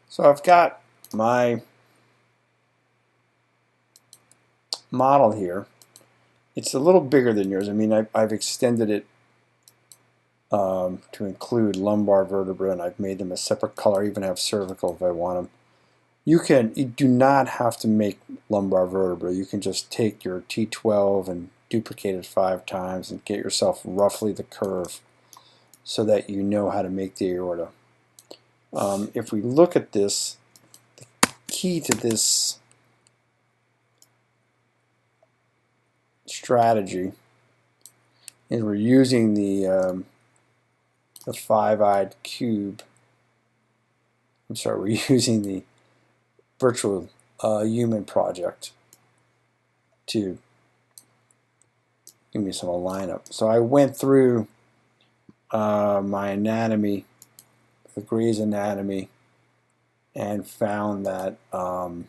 So I've got my model here. It's a little bigger than yours. I mean, I've extended it to include lumbar vertebra, and I've made them a separate color. I even have cervical if I want them. You do not have to make lumbar vertebra. You can just take your T12 and duplicate it 5 times and get yourself roughly the curve so that you know how to make the aorta. If we look at this, the key to this strategy is we're using the 5-eyed cube. I'm sorry, we're using the virtual human project to give me some alignment. So I went through my anatomy, the Gray's anatomy, and found that the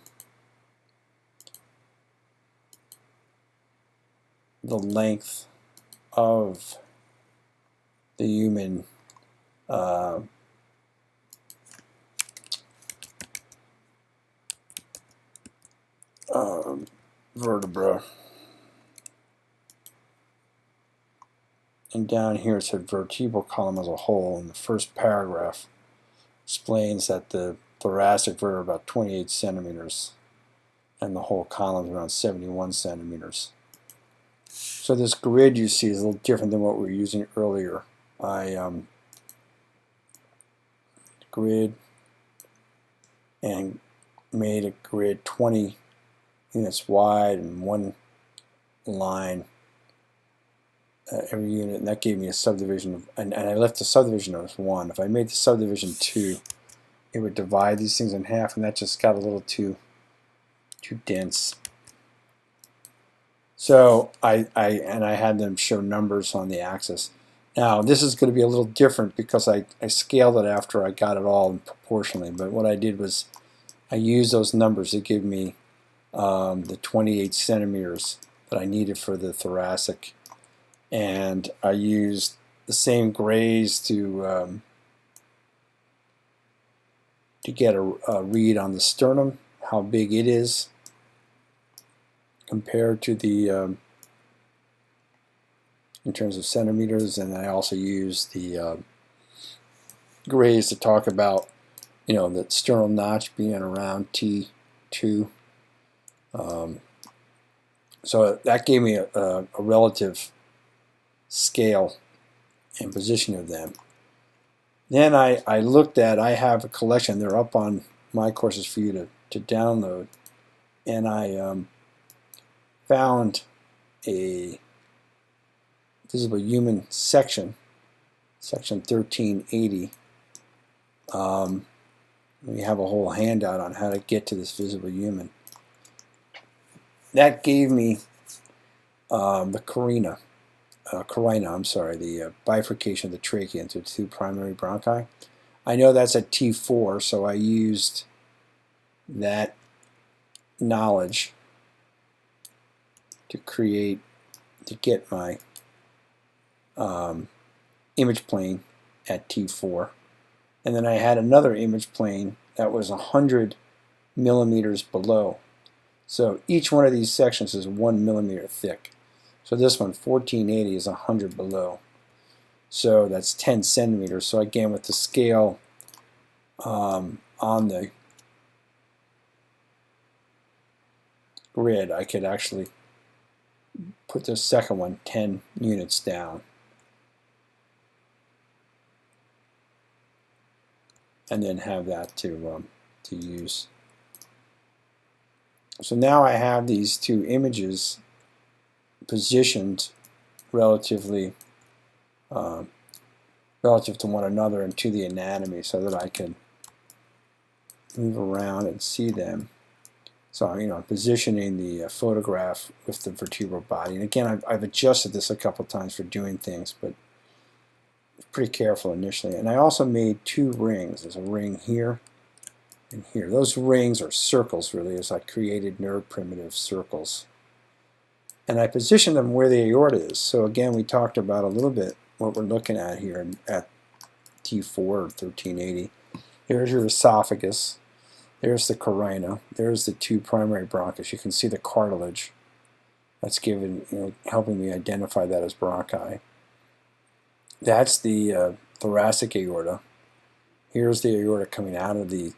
length of the human vertebra, and down here it said vertebral column as a whole, and the first paragraph explains that the thoracic vertebra about 28 centimeters and the whole column is around 71 centimeters. So this grid you see is a little different than what we were using earlier. I grid and made a grid 20 units wide and one line every unit, and that gave me a subdivision of, and I left the subdivision as 1. If I made the subdivision 2, it would divide these things in half, and that just got a little too dense. So I had them show numbers on the axis. Now this is going to be a little different because I scaled it after I got it all proportionally, but what I did was I used those numbers to give me the 28 centimeters that I needed for the thoracic, and I used the same grays to get a read on the sternum, how big it is compared to the in terms of centimeters, and I also used the grays to talk about, you know, the sternal notch being around T2. So that gave me a relative scale and position of them. Then I looked at, I have a collection, they're up on my courses for you to download, and I found a visible human section 1380. We have a whole handout on how to get to this visible human. That gave me the carina, the bifurcation of the trachea into 2 primary bronchi. I know that's at T4, so I used that knowledge to get my image plane at T4, and then I had another image plane that was 100 millimeters below. So each one of these sections is 1 millimeter thick. So this one, 1480, is 100 below. So that's 10 centimeters. So again, with the scale on the grid, I could actually put the second one 10 units down. And then have that to use. So now I have these 2 images positioned relatively relative to one another and to the anatomy, so that I can move around and see them. So I'm positioning the photograph with the vertebral body. And again, I've adjusted this a couple times for doing things, but pretty careful initially. And I also made 2 rings. There's a ring here and here. Those rings are circles, really, as I created nerve primitive circles. And I positioned them where the aorta is. So again, we talked about a little bit what we're looking at here at T4 or 1380. Here's your esophagus. There's the carina. There's the two primary bronchus. You can see the cartilage. That's given, helping me identify that as bronchi. That's the thoracic aorta. Here's the aorta coming out of the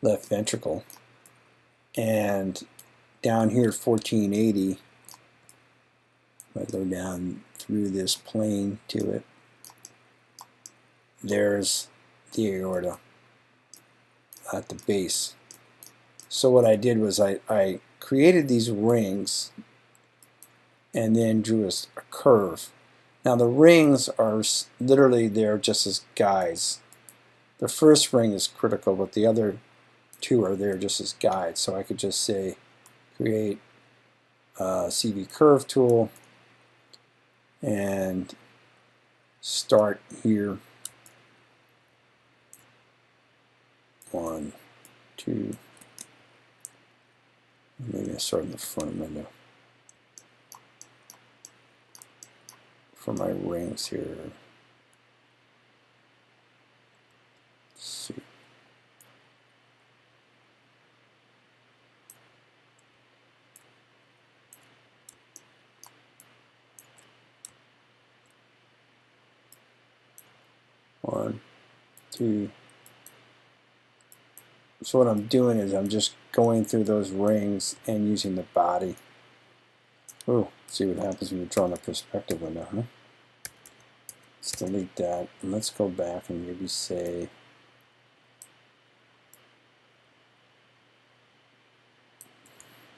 left ventricle. And down here at 1480, I go down through this plane to it. There's the aorta at the base. So what I did was I created these rings and then drew a curve. Now the rings are literally there just as guides. The first ring is critical, but the other two are there just as guides. So I could just say create a CV curve tool and start here. 1, 2. Maybe I start in the front window for my rings here. Let's see. One, two. So what I'm doing is I'm just going through those rings and using the body. Oh, see what happens when you draw in a perspective window, huh? Let's delete that and let's go back and maybe say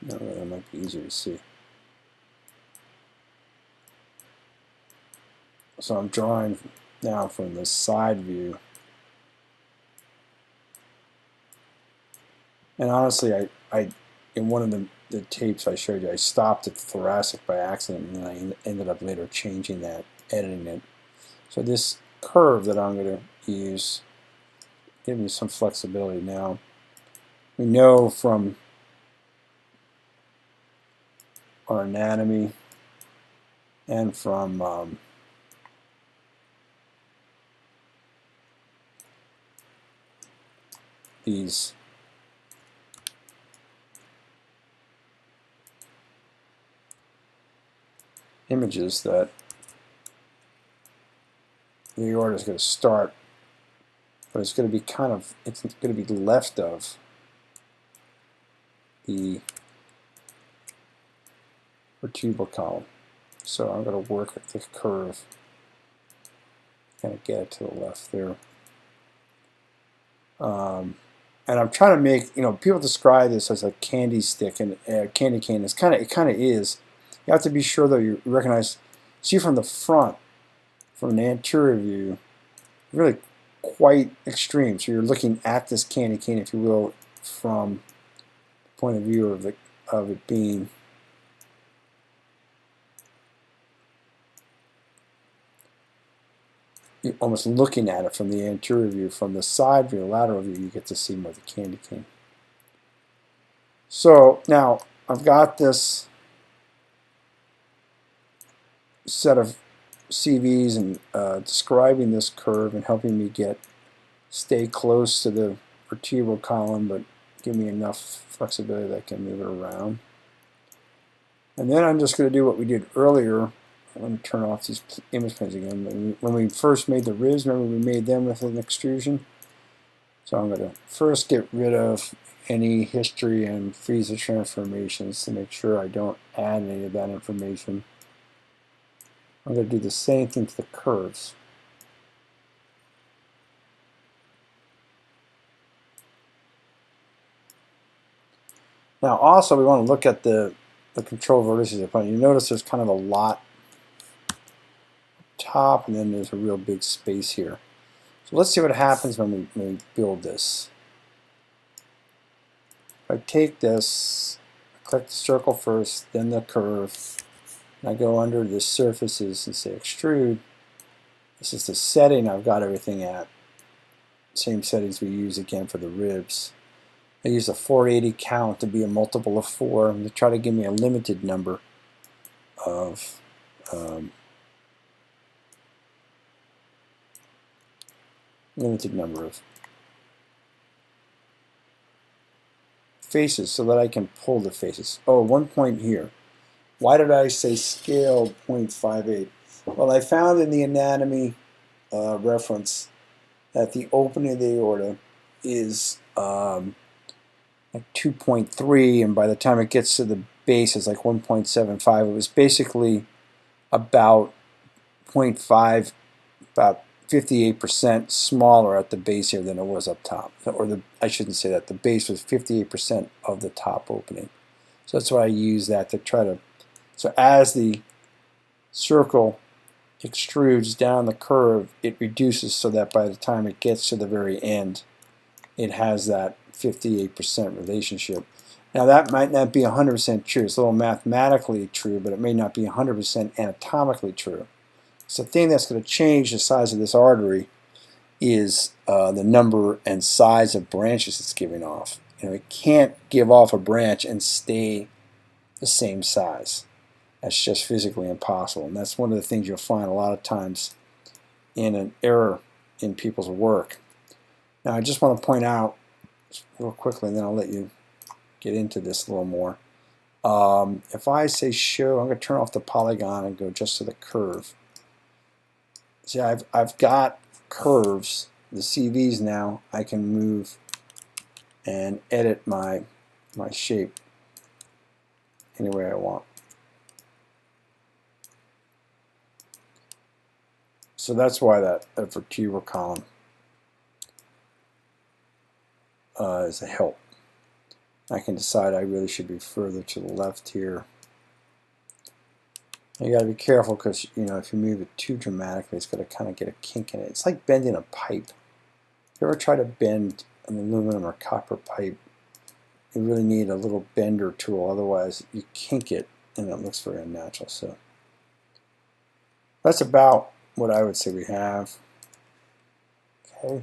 no, that might be easier to see. So I'm drawing now from the side view. And honestly, I in one of the tapes I showed you, I stopped at the thoracic by accident, and then I ended up later changing that, editing it. So this curve that I'm going to use gives me some flexibility. Now, we know from our anatomy and from these images that the aorta is going to start, but it's going to be it's going to be left of the vertebral column. So I'm going to work with the curve, kind of get it to the left there. And I'm trying to make, people describe this as a candy stick and candy cane. It kind of is. You have to be sure though you recognize, see from the front, from an anterior view, really quite extreme. So you're looking at this candy cane, if you will, from the point of view of it being you're almost looking at it from the anterior view. From the side view, lateral view, you get to see more of the candy cane. So now I've got this set of CVs and describing this curve and helping me stay close to the vertebral column, but give me enough flexibility that I can move it around. And then I'm just going to do what we did earlier. Let me turn off these image planes again. When we first made the ribs, remember we made them with an extrusion? So I'm going to first get rid of any history and freeze the transformations to make sure I don't add any of that information. I'm going to do the same thing to the curves. Now also we want to look at the control vertices up front. You notice there's kind of a lot top and then there's a real big space here. So let's see what happens when we build this. If I take this, click the circle first, then the curve, and I go under the surfaces and say extrude. This is the setting I've got everything at. Same settings we use again for the ribs. I use a 480 count to be a multiple of 4 and to try to give me a limited number of limited number of faces so that I can pull the faces. Oh, one point here. Why did I say scale 0.58? Well, I found in the anatomy reference that the opening of the aorta is like 2.3, and by the time it gets to the base, it's like 1.75. It was basically about 0.5, about 58% smaller at the base here than it was up top. Or I shouldn't say that. The base was 58% of the top opening. So that's why I use that to try to. So as the circle extrudes down the curve, it reduces so that by the time it gets to the very end, it has that 58% relationship. Now that might not be 100% true. It's a little mathematically true, but it may not be 100% anatomically true. So the thing that's going to change the size of this artery is the number and size of branches it's giving off. It can't give off a branch and stay the same size. That's just physically impossible. And that's one of the things you'll find a lot of times in an error in people's work. Now I just want to point out real quickly, and then I'll let you get into this a little more. If I say show, I'm going to turn off the polygon and go just to the curve. See, I've got curves, the CVs now. I can move and edit my shape any way I want. So that's why that vertebral column is a help. I can decide I really should be further to the left here. You got to be careful because if you move it too dramatically, it's going to kind of get a kink in it. It's like bending a pipe. If you ever try to bend an aluminum or copper pipe, you really need a little bender tool. Otherwise, you kink it and it looks very unnatural. So that's about what I would say we have. Okay.